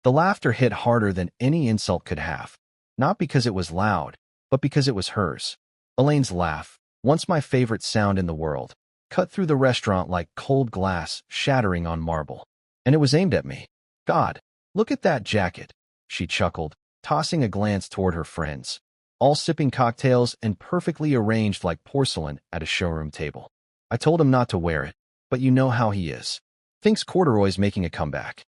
The laughter hit harder than any insult could have. Not because it was loud, but because it was hers. Elaine's laugh, once my favorite sound in the world, cut through the restaurant like cold glass shattering on marble. And it was aimed at me. God, look at that jacket, she chuckled, tossing a glance toward her friends, all sipping cocktails and perfectly arranged like porcelain at a showroom table. I told him not to wear it, but you know how he is. Thinks corduroy's making a comeback.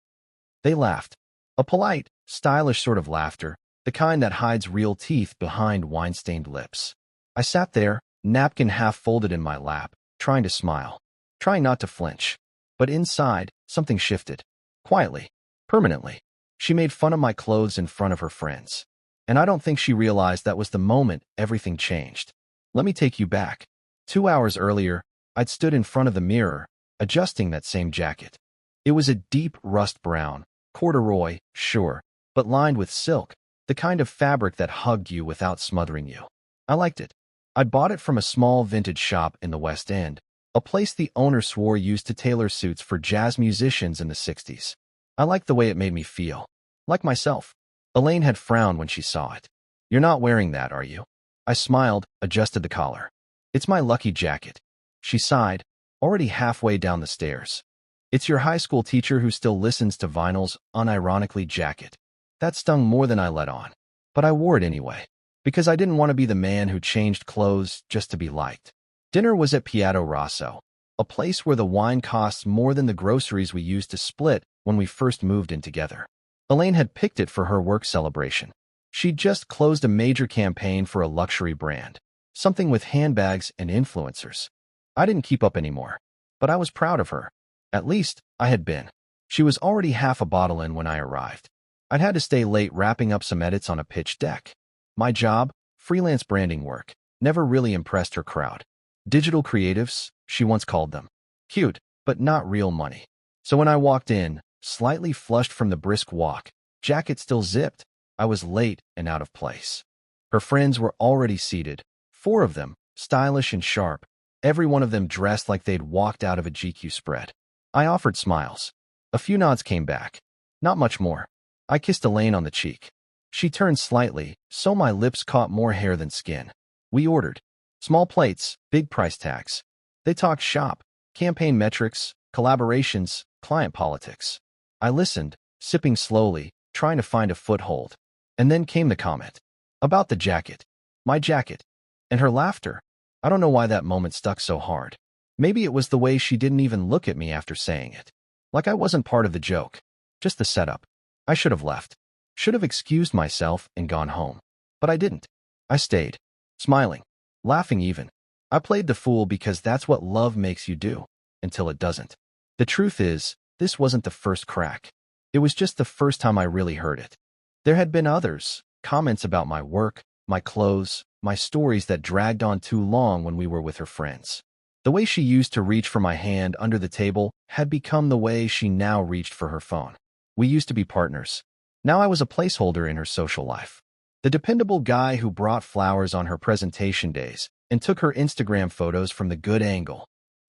They laughed. A polite, stylish sort of laughter, the kind that hides real teeth behind wine-stained lips. I sat there, napkin half folded in my lap, trying to smile, trying not to flinch. But inside, something shifted. Quietly. Permanently. She made fun of my clothes in front of her friends. And I don't think she realized that was the moment everything changed. Let me take you back. 2 hours earlier, I'd stood in front of the mirror, adjusting that same jacket. It was a deep rust brown, corduroy, sure, but lined with silk, the kind of fabric that hugged you without smothering you. I liked it. I'd bought it from a small vintage shop in the West End, a place the owner swore used to tailor suits for jazz musicians in the 60s. I liked the way it made me feel. Like myself. Elaine had frowned when she saw it. You're not wearing that, are you? I smiled, adjusted the collar. It's my lucky jacket. She sighed, already halfway down the stairs. It's your high school teacher who still listens to vinyl's unironically jacket. That stung more than I let on. But I wore it anyway, because I didn't want to be the man who changed clothes just to be liked. Dinner was at Piatto Rosso, a place where the wine costs more than the groceries we used to split when we first moved in together. Elaine had picked it for her work celebration. She'd just closed a major campaign for a luxury brand, something with handbags and influencers. I didn't keep up anymore, but I was proud of her. At least, I had been. She was already half a bottle in when I arrived. I'd had to stay late wrapping up some edits on a pitch deck. My job, freelance branding work, never really impressed her crowd. Digital creatives, she once called them. Cute, but not real money. So when I walked in, slightly flushed from the brisk walk, jacket still zipped, I was late and out of place. Her friends were already seated, 4 of them, stylish and sharp, every one of them dressed like they'd walked out of a GQ spread. I offered smiles. A few nods came back. Not much more. I kissed Elaine on the cheek. She turned slightly, so my lips caught more hair than skin. We ordered. Small plates, big price tags. They talked shop, campaign metrics, collaborations, client politics. I listened, sipping slowly, trying to find a foothold. And then came the comment. About the jacket. My jacket. And her laughter. I don't know why that moment stuck so hard. Maybe it was the way she didn't even look at me after saying it. Like I wasn't part of the joke. Just the setup. I should have left. Should have excused myself and gone home. But I didn't. I stayed. Smiling. Laughing even. I played the fool because that's what love makes you do. Until it doesn't. The truth is, this wasn't the first crack. It was just the first time I really heard it. There had been others. Comments about my work, my clothes, my stories that dragged on too long when we were with her friends. The way she used to reach for my hand under the table had become the way she now reached for her phone. We used to be partners. Now I was a placeholder in her social life. The dependable guy who brought flowers on her presentation days and took her Instagram photos from the good angle.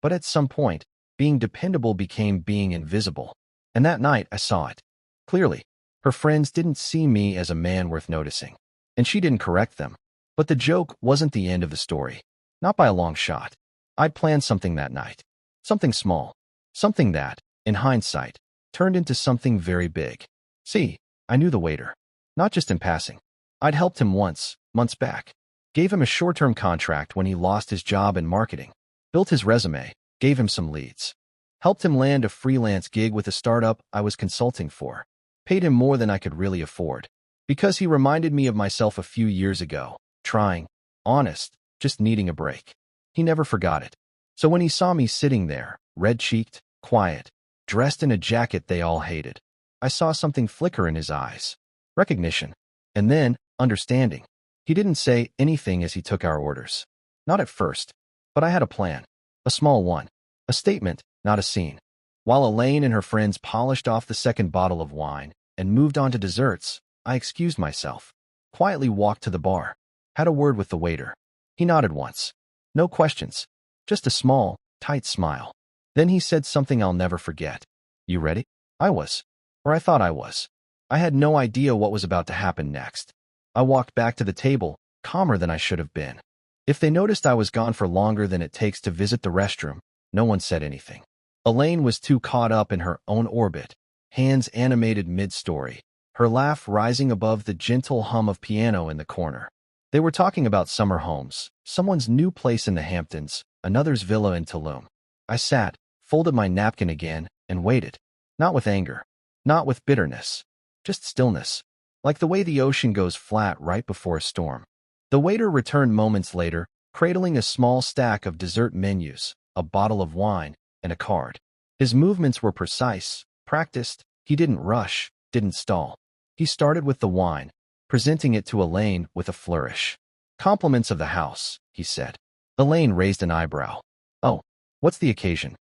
But at some point, being dependable became being invisible. And that night I saw it. Clearly, her friends didn't see me as a man worth noticing. And she didn't correct them. But the joke wasn't the end of the story. Not by a long shot. I'd planned something that night. Something small. Something that, in hindsight, turned into something very big. See, I knew the waiter. Not just in passing. I'd helped him once, months back. Gave him a short-term contract when he lost his job in marketing. Built his resume, gave him some leads. Helped him land a freelance gig with a startup I was consulting for. Paid him more than I could really afford. Because he reminded me of myself a few years ago. Trying, honest, just needing a break. He never forgot it. So when he saw me sitting there, red-cheeked, quiet, dressed in a jacket they all hated, I saw something flicker in his eyes. Recognition. And then, understanding. He didn't say anything as he took our orders. Not at first. But I had a plan. A small one. A statement, not a scene. While Elaine and her friends polished off the second bottle of wine and moved on to desserts, I excused myself. Quietly walked to the bar. Had a word with the waiter. He nodded once. No questions. Just a small, tight smile. Then he said something I'll never forget. You ready? I was. Or I thought I was. I had no idea what was about to happen next. I walked back to the table, calmer than I should have been. If they noticed I was gone for longer than it takes to visit the restroom, no one said anything. Elaine was too caught up in her own orbit, hands animated mid-story, her laugh rising above the gentle hum of piano in the corner. They were talking about summer homes, someone's new place in the Hamptons, another's villa in Tulum. I sat, folded my napkin again, and waited. Not with anger, not with bitterness, just stillness, like the way the ocean goes flat right before a storm. The waiter returned moments later, cradling a small stack of dessert menus, a bottle of wine, and a card. His movements were precise, practiced. He didn't rush, didn't stall. He started with the wine, presenting it to Elaine with a flourish. "Compliments of the house," he said. Elaine raised an eyebrow. "Oh, what's the occasion?"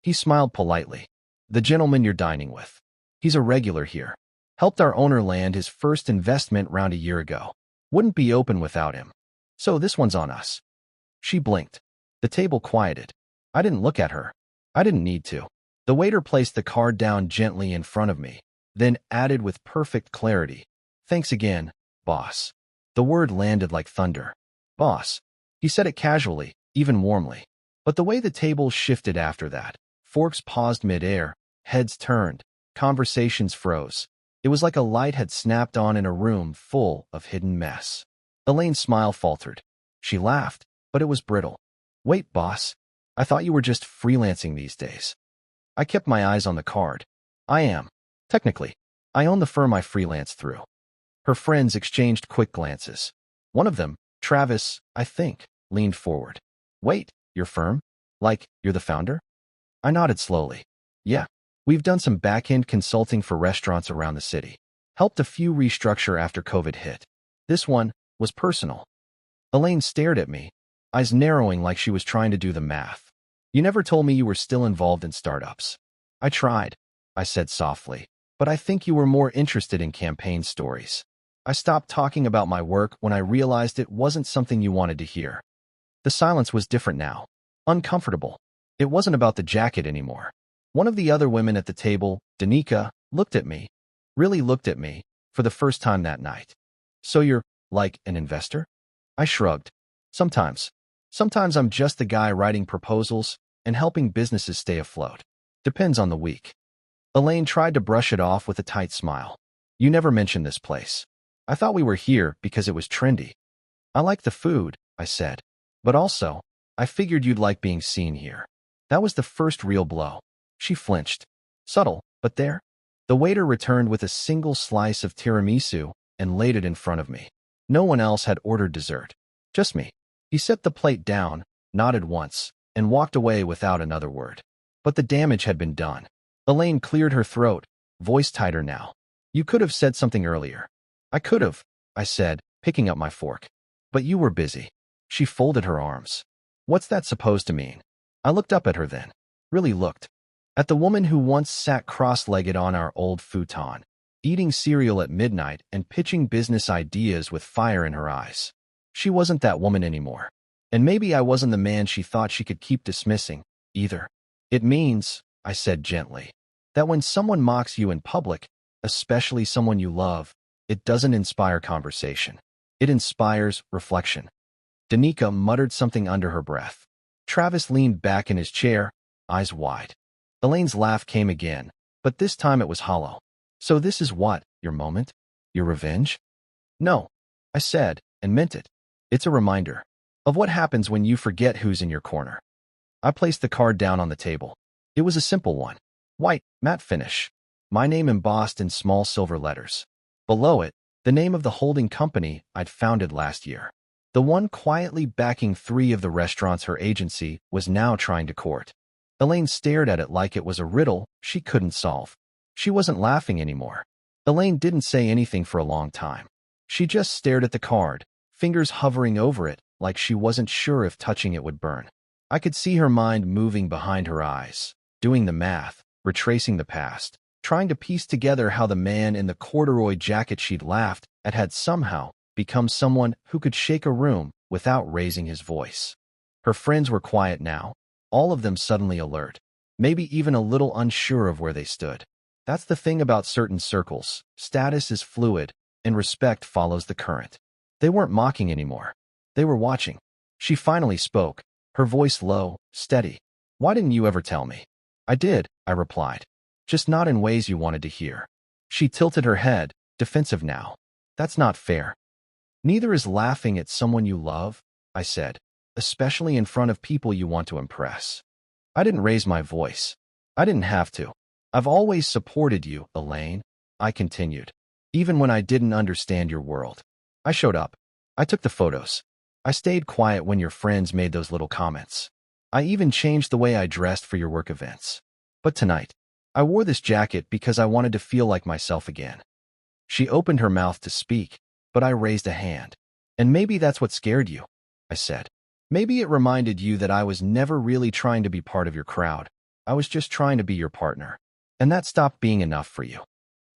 He smiled politely. "The gentleman you're dining with. He's a regular here. Helped our owner land his first investment round a year ago. Wouldn't be open without him. So this one's on us." She blinked. The table quieted. I didn't look at her. I didn't need to. The waiter placed the card down gently in front of me, then added with perfect clarity, "Thanks again, boss." The word landed like thunder. "Boss." He said it casually, even warmly. But the way the table shifted after that, forks paused mid-air, heads turned, conversations froze. It was like a light had snapped on in a room full of hidden mess. Elaine's smile faltered. She laughed, but it was brittle. "Wait, boss. I thought you were just freelancing these days." I kept my eyes on the card. "I am. Technically. I own the firm I freelance through." Her friends exchanged quick glances. One of them, Travis, I think, leaned forward. "Wait, your firm? Like, you're the founder?" I nodded slowly. "Yeah. We've done some back-end consulting for restaurants around the city. Helped a few restructure after COVID hit. This one was personal." Elaine stared at me, eyes narrowing like she was trying to do the math. "You never told me you were still involved in startups." "I tried," I said softly, "but I think you were more interested in campaign stories." I stopped talking about my work when I realized it wasn't something you wanted to hear. The silence was different now. Uncomfortable. It wasn't about the jacket anymore. One of the other women at the table, Danica, looked at me, really looked at me, for the first time that night. "So you're, like, an investor?" I shrugged. "Sometimes. Sometimes I'm just the guy writing proposals and helping businesses stay afloat. Depends on the week." Elaine tried to brush it off with a tight smile. "You never mentioned this place. I thought we were here because it was trendy." "I like the food," I said. "But also, I figured you'd like being seen here." That was the first real blow. She flinched. Subtle, but there. The waiter returned with a single slice of tiramisu and laid it in front of me. No one else had ordered dessert. Just me. He set the plate down, nodded once, and walked away without another word. But the damage had been done. Elaine cleared her throat, voice tighter now. "You could have said something earlier." "I could have," I said, picking up my fork. "But you were busy." She folded her arms. "What's that supposed to mean?" I looked up at her then. Really looked. At the woman who once sat cross-legged on our old futon, eating cereal at midnight and pitching business ideas with fire in her eyes. She wasn't that woman anymore. And maybe I wasn't the man she thought she could keep dismissing, either. "It means," I said gently, "that when someone mocks you in public, especially someone you love, it doesn't inspire conversation. It inspires reflection." Danica muttered something under her breath. Travis leaned back in his chair, eyes wide. Elaine's laugh came again, but this time it was hollow. "So this is what, your moment? Your revenge?" "No," I said, and meant it. "It's a reminder of what happens when you forget who's in your corner." I placed the card down on the table. It was a simple one. White, matte finish. My name embossed in small silver letters. Below it, the name of the holding company I'd founded last year. The one quietly backing 3 of the restaurants her agency was now trying to court. Elaine stared at it like it was a riddle she couldn't solve. She wasn't laughing anymore. Elaine didn't say anything for a long time. She just stared at the card, fingers hovering over it like she wasn't sure if touching it would burn. I could see her mind moving behind her eyes, doing the math, retracing the past, trying to piece together how the man in the corduroy jacket she'd laughed at had somehow become someone who could shake a room without raising his voice. Her friends were quiet now, all of them suddenly alert, maybe even a little unsure of where they stood. That's the thing about certain circles. Status is fluid, and respect follows the current. They weren't mocking anymore. They were watching. She finally spoke, her voice low, steady. Why didn't you ever tell me? I did, I replied. Just not in ways you wanted to hear. She tilted her head, defensive now. That's not fair. Neither is laughing at someone you love, I said, especially in front of people you want to impress. I didn't raise my voice. I didn't have to. I've always supported you, Elaine, I continued, even when I didn't understand your world. I showed up. I took the photos. I stayed quiet when your friends made those little comments. I even changed the way I dressed for your work events. But tonight, I wore this jacket because I wanted to feel like myself again. She opened her mouth to speak, but I raised a hand. And maybe that's what scared you, I said. Maybe it reminded you that I was never really trying to be part of your crowd. I was just trying to be your partner. And that stopped being enough for you.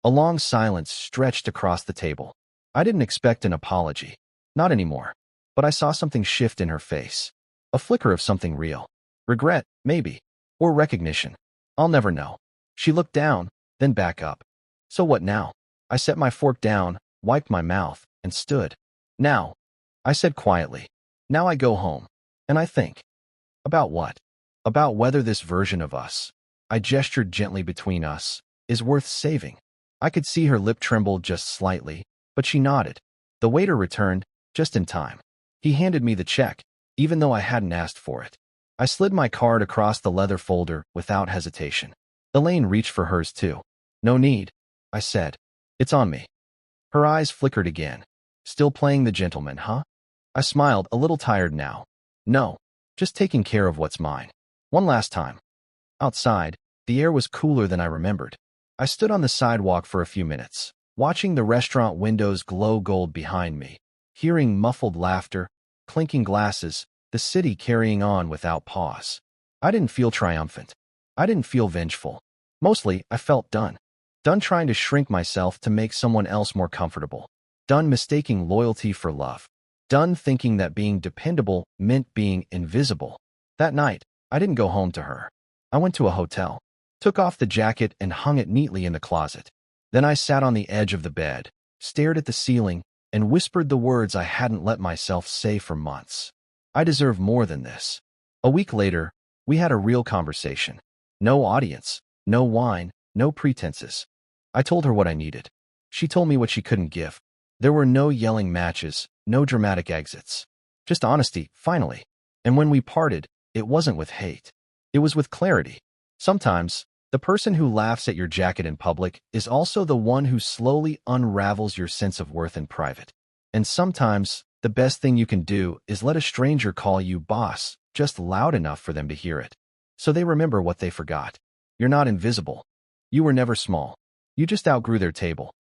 A long silence stretched across the table. I didn't expect an apology. Not anymore. But I saw something shift in her face. A flicker of something real. Regret, maybe. Or recognition. I'll never know. She looked down, then back up. So what now? I set my fork down, wiped my mouth, and stood. Now, I said quietly. Now I go home. And I think. About what? About whether this version of us, I gestured gently between us, is worth saving. I could see her lip tremble just slightly, but she nodded. The waiter returned, just in time. He handed me the check, even though I hadn't asked for it. I slid my card across the leather folder without hesitation. Elaine reached for hers too. No need, I said. It's on me. Her eyes flickered again. Still playing the gentleman, huh? I smiled, a little tired now. No, just taking care of what's mine. One last time. Outside, the air was cooler than I remembered. I stood on the sidewalk for a few minutes, watching the restaurant windows glow gold behind me, hearing muffled laughter, clinking glasses, the city carrying on without pause. I didn't feel triumphant. I didn't feel vengeful. Mostly, I felt done. Done trying to shrink myself to make someone else more comfortable. Done mistaking loyalty for love. Done thinking that being dependable meant being invisible. That night, I didn't go home to her. I went to a hotel, took off the jacket and hung it neatly in the closet. Then I sat on the edge of the bed, stared at the ceiling, and whispered the words I hadn't let myself say for months. I deserve more than this. A week later, we had a real conversation. No audience, no wine, no pretenses. I told her what I needed. She told me what she couldn't give. There were no yelling matches, no dramatic exits. Just honesty, finally. And when we parted, it wasn't with hate. It was with clarity. Sometimes, the person who laughs at your jacket in public is also the one who slowly unravels your sense of worth in private. And sometimes, the best thing you can do is let a stranger call you boss, just loud enough for them to hear it. So they remember what they forgot. You're not invisible. You were never small. You just outgrew their table.